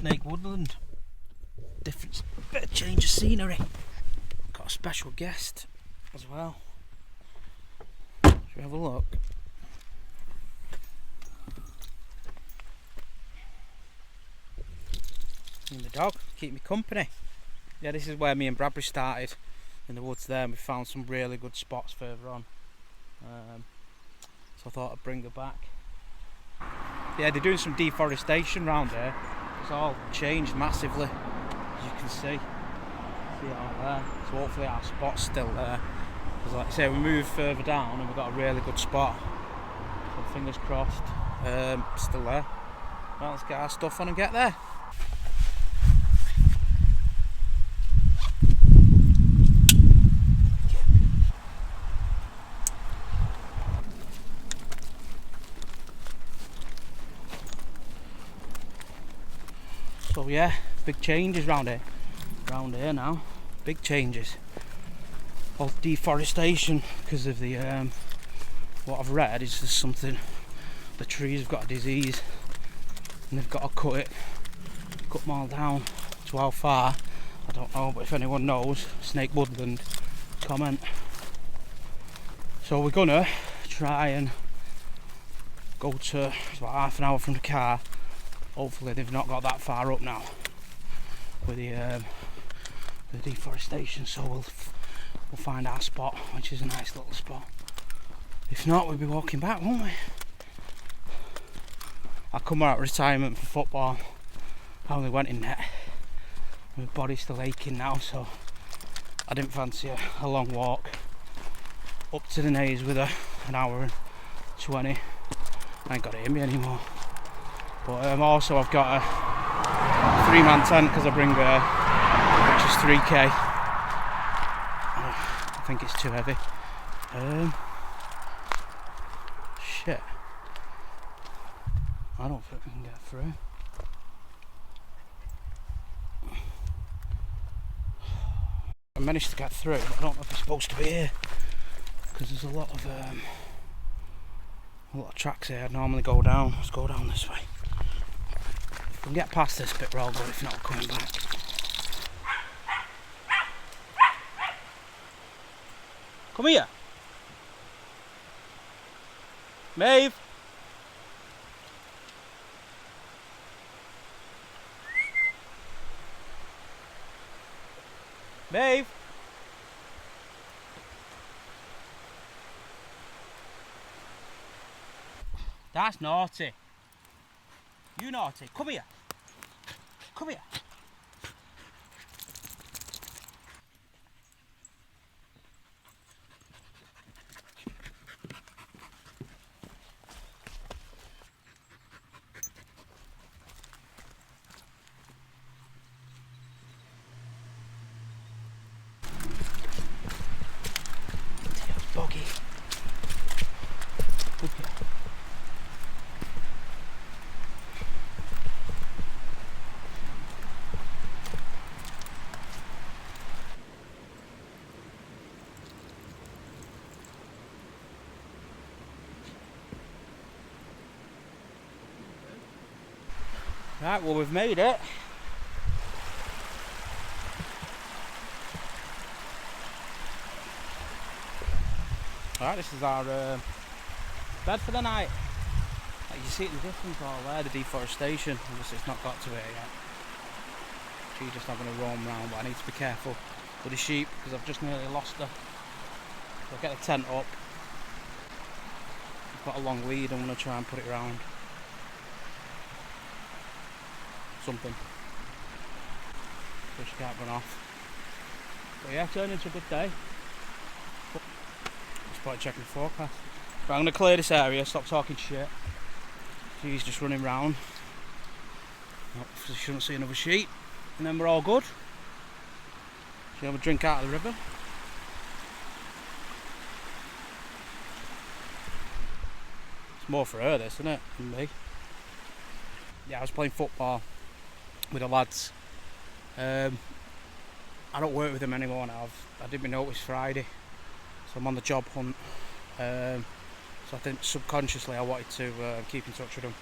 Snake Woodland. Different bit of change of scenery. Got a special guest as well. Should we have a look? And the dog, keep me company. Yeah, this is where me and Bradbury started, in the woods there, and we found some really good spots further on. So I thought I'd bring her back. Yeah, they're doing some deforestation around here. It's all changed massively, as you can see. See it out there. So hopefully our spot's still there. Because like I say, we moved further down and we've got a really good spot. So fingers crossed, still there. Well, let's get our stuff on and get there. So yeah, big changes round here now. Big changes. All deforestation because of the what I've read is there's something, the trees have got a disease and they've got to cut them all down. To how far, I don't know, but if anyone knows, Snake Woodland, comment. So we're gonna try and go to, it's about half an hour from the car. Hopefully they've not got that far up now with the deforestation, so we'll find our spot, which is a nice little spot. If not, we'll be walking back, won't we? I come out of retirement for football. I only went in net. My body's still aching now, so I didn't fancy a long walk up to the Naze with an hour and 20. I ain't got it in me anymore. But also I've got a 3-man tent because I bring which is 3k. I think it's too heavy. Shit. I don't think we can get through. I managed to get through, but I don't know if we're supposed to be here because there's a lot of tracks here. I'd normally go down. Let's go down this way. If we can get past this bit, we're all good. If not, we're coming back. Come here. Maeve. Maeve. That's naughty. You naughty. Come here. Come here. Boggy. Good girl. Right, well, we've made it. Alright, this is our bed for the night. Like you see it in the distance all there, the deforestation. Obviously it's not got to it yet. She's just not going to roam around, but I need to be careful with the sheep because I've just nearly lost her. So I'll get the tent up. I've got a long lead, I'm going to try and put it round something so she can't run off. But yeah, turned into a good day. Just probably checking the forecast. But I'm going to clear this area, stop talking shit. She's just running round. Hopefully she shouldn't see another sheep. And then we're all good. She'll have a drink out of the river. It's more for her this, isn't it, than me. Yeah, I was playing football with the lads. I don't work with them anymore now. I did my notice Friday, so I'm on the job hunt. So I think subconsciously I wanted to keep in touch with them.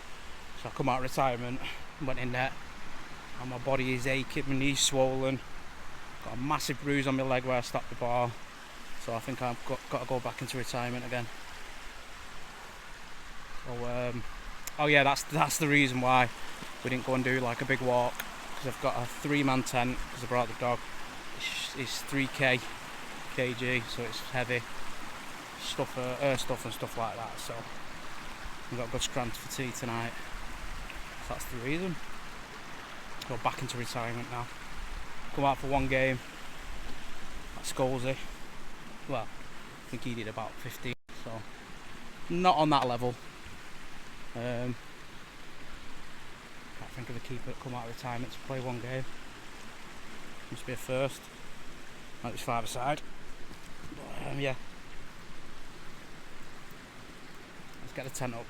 So I come out of retirement, went in net, and my body is aching, my knee's swollen. Got a massive bruise on my leg where I stopped the bar, so I think I've got to go back into retirement again. So, oh yeah, that's the reason why we didn't go and do like a big walk, because I've got a 3-man tent because I brought the dog. It's 3k kg, so it's heavy stuff, stuff and stuff like that. So we've got good strength for tea tonight. So that's the reason. Go back into retirement now. Come out for one game at Scholesy. Well, I think he did about 15, so not on that level. Can't think of a keeper that come out of retirement to play one game. Must be a first. Might be 5-a-side. But yeah. Let's get the tent up.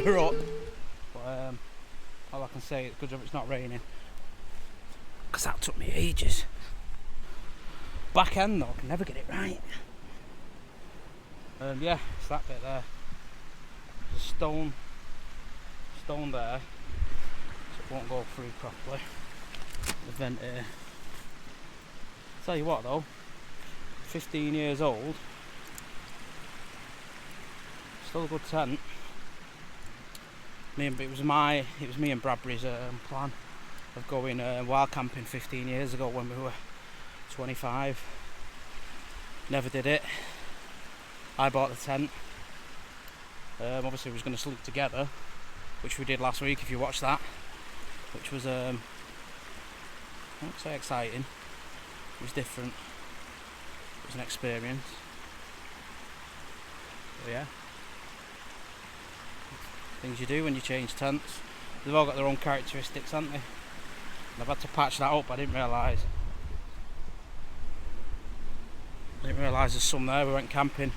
We're up. But all I can say is good job it's not raining, because that took me ages. Back end though, I can never get it right. Yeah, it's that bit there. There's a stone there, so it won't go through properly. The vent here. Tell you what though, 15 years old, still a good tent. It was me and Bradbury's plan of going wild camping 15 years ago when we were 25. Never did it. I bought the tent. Obviously we was going to sleep together, which we did last week if you watched that, which was I won't say exciting, it was different, it was an experience. But yeah, things you do when you change tents. They've all got their own characteristics, haven't they? And I've had to patch that up. I didn't realise there's some there. We went camping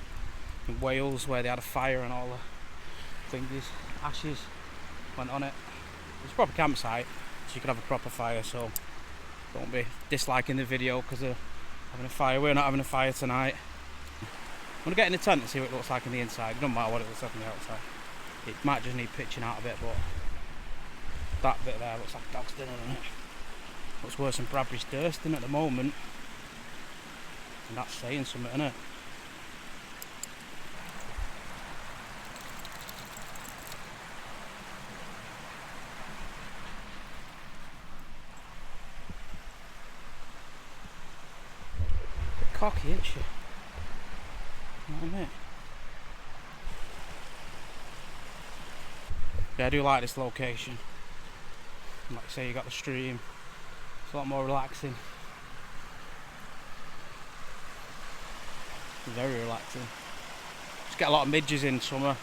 in Wales where they had a fire and all the thingies, ashes went on it. It's a proper campsite, so you could have a proper fire, so don't be disliking the video because of having a fire. We're not having a fire tonight. I'm going to get in the tent and see what it looks like on the inside. It doesn't matter what it looks like on the outside. It might just need pitching out a bit, but that bit there looks like dog's dinner, doesn't it? Looks worse than Bradbury's Durston at the moment, and that's saying something, isn't it? Bit cocky, isn't she? You know what I mean? Yeah, I do like this location. Like I say, you got the stream. It's a lot more relaxing. Very relaxing. Just get a lot of midges in summer.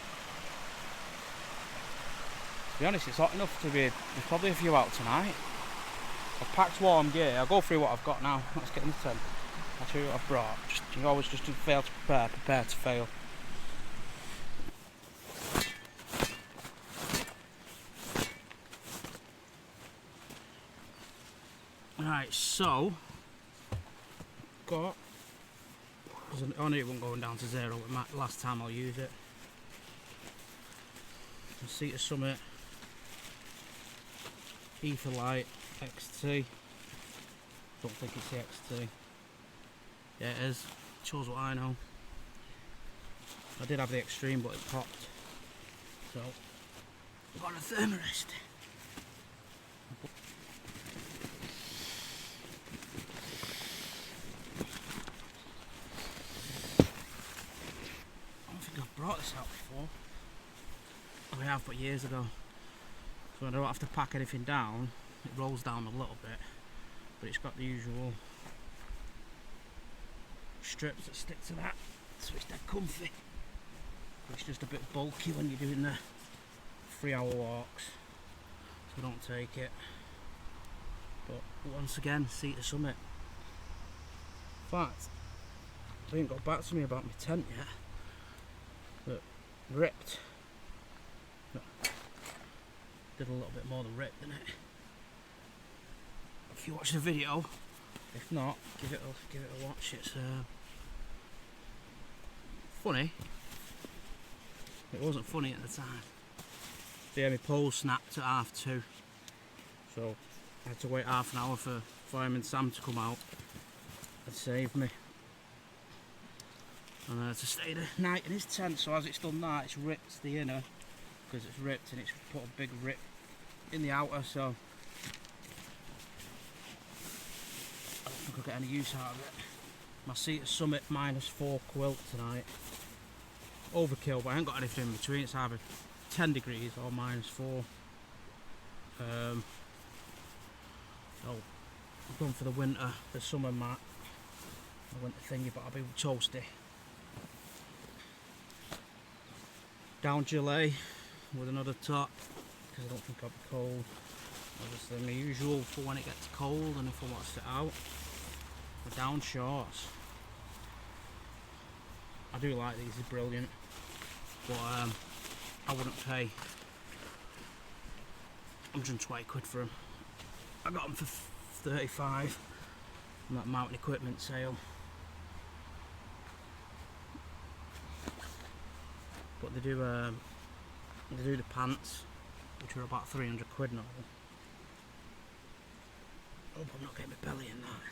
To be honest, it's hot enough to be. There's probably a few out tonight. I've packed warm gear. I'll go through what I've got now. Let's get in the tent. I'll show you what I've brought. You always just fail to prepare to fail. Right, so got. I knew it wasn't going down to 0, but last time I'll use it. Seat Summit Ether Light XT. Don't think it's the XT. Yeah, it is. It shows what I know. I did have the Extreme, but it popped. So I've got a thermarest. Brought this out before. We have, but years ago. So I don't have to pack anything down. It rolls down a little bit, but it's got the usual strips that stick to that, so it's dead comfy. It's just a bit bulky when you're doing the 3-hour walks, so don't take it. But once again, Seat Summit. In fact, They ain't got back to me about my tent yet. But ripped. No, did a little bit more than ripped, didn't it? If you watch the video, if not, give it a watch. It's funny. It wasn't funny at the time. Yeah, my pole snapped at 2:30, so I had to wait half an hour for Fireman Sam to come out and save me. And I had to stay the night in his tent, so as it's done that, it's ripped the inner, because it's ripped, and it's put a big rip in the outer, so I don't think I'll get any use out of it. My Seat Summit -4 quilt tonight. Overkill, but I ain't got anything in between. It's either 10 degrees or -4. So I've gone for the summer mat, the winter thingy, but I'll be toasty. Down gilet with another top, because I don't think I'll be cold. Obviously my usual for when it gets cold and if I want to sit out. The down shorts. I do like these, they're brilliant. But I wouldn't pay 120 quid for them. I got them for 35 on that mountain equipment sale. But they do the pants, which are about 300 quid now. I hope I'm not getting my belly in that.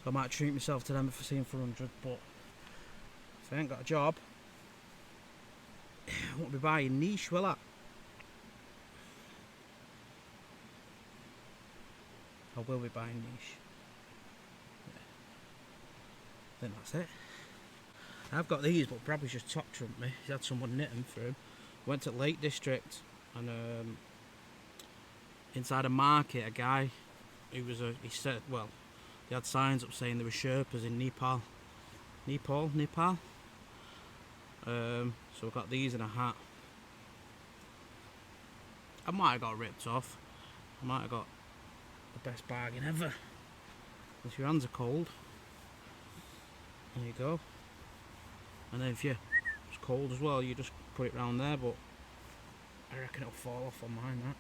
I might treat myself to them if I see them for 100, but if I ain't got a job, I won't be buying niche, will I? I will be buying niche. Yeah. I think that's it. I've got these, but Bradley's just top trumped me. He's had someone knit them for him. Went to Lake District, and inside a market, a guy who was he said, well, they had signs up saying there were Sherpas in Nepal. So I got these in a hat. I might have got ripped off. I might have got the best bargain ever. If your hands are cold, there you go. And then if it's cold as well, you just put it round there, but I reckon it'll fall off on mine, that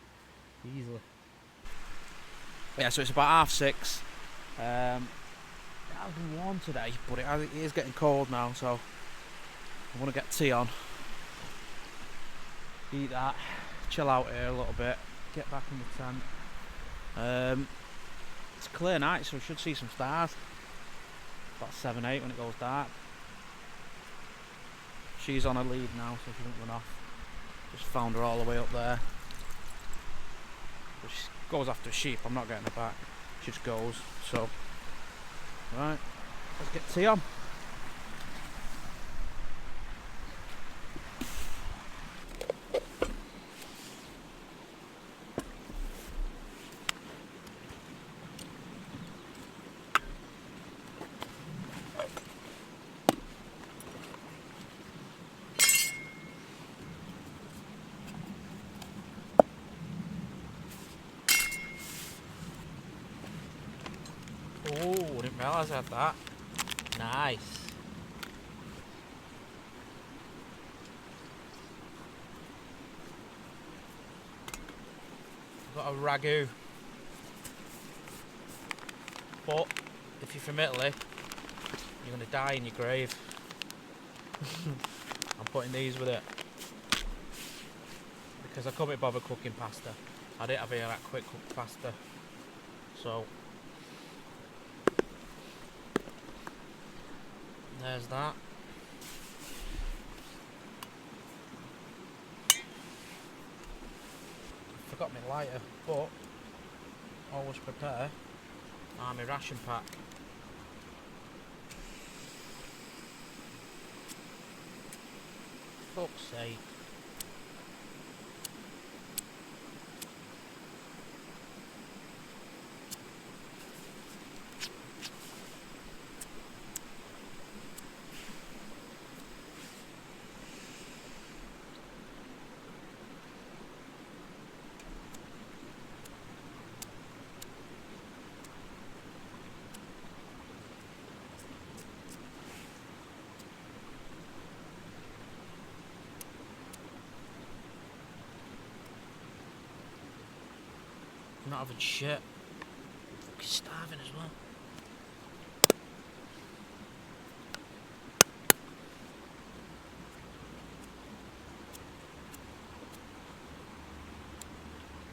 easily. Yeah, so it's about 6:30. It has been warm today, but it is getting cold now, so I want to get tea on, eat that, chill out here a little bit, get back in the tent. It's a clear night, so we should see some stars. About 7, 8 when it goes dark. She's on a lead now, so she won't run off. Just found her all the way up there. But she goes after sheep, I'm not getting her back. She just goes, so. Right, let's get tea on. Oh, didn't realise I had that. Nice. I've got a ragu. But if you're from Italy, you're going to die in your grave. I'm putting these with it. Because I couldn't be bothered cooking pasta. I didn't have here that quick cooked pasta. So there's that. Forgot my lighter, but always prepare my ration pack. Fuck's sake. not having shit. I'm fucking starving as well.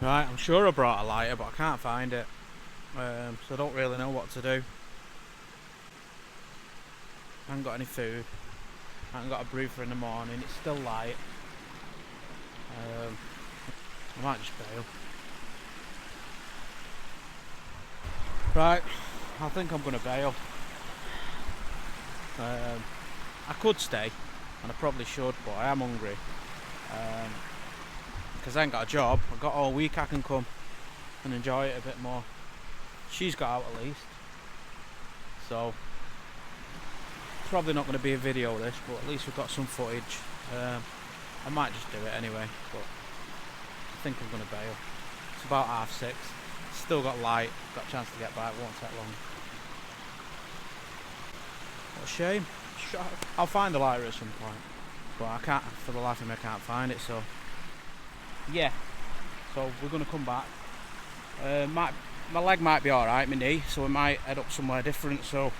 Right, I'm sure I brought a lighter, but I can't find it. So I don't really know what to do. I haven't got any food. I haven't got a brew for in the morning. It's still light. I might just bail. Right, I think I'm going to bail. I could stay, and I probably should, but I am hungry. Because I ain't got a job. I've got all week I can come and enjoy it a bit more. She's got out at least. So, it's probably not going to be a video this, but at least we've got some footage. I might just do it anyway, but I think I'm going to bail. It's about 6:30. Still got light, got a chance to get back, won't take long. What a shame. I'll find the lighter at some point, but I can't, for the life of me I can't find it, so yeah. So we're going to come back. My leg might be alright, my knee, so we might head up somewhere different, so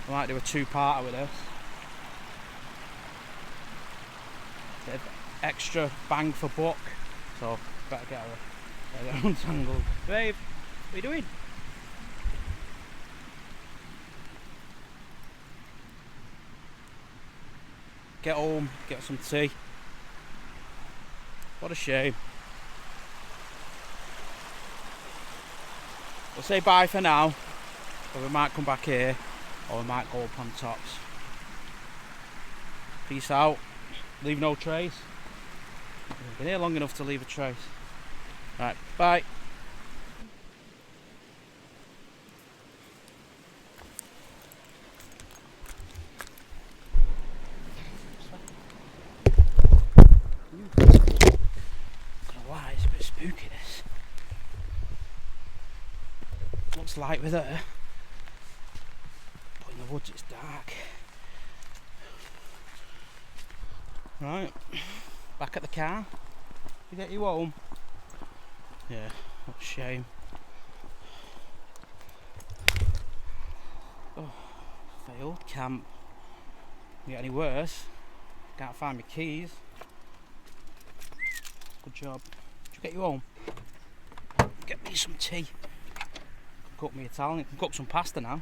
I might do a two-parter with this. Bit of extra bang for buck, so better get her untangled. Babe, what are you doing? Get home, get some tea. What a shame. We'll say bye for now, but we might come back here, or we might go up on tops. Peace out. Leave no trace. I've been here long enough to leave a trace. Right, bye. I don't know why, it's a bit spooky this. Looks light with her, but in the woods it's dark. Right, back at the car. To get you home. Yeah, what a shame. Oh, failed camp. Can get any worse? Can't find my keys. Good job. Should get you home. Get me some tea. Cook me Italian. Can cook some pasta now.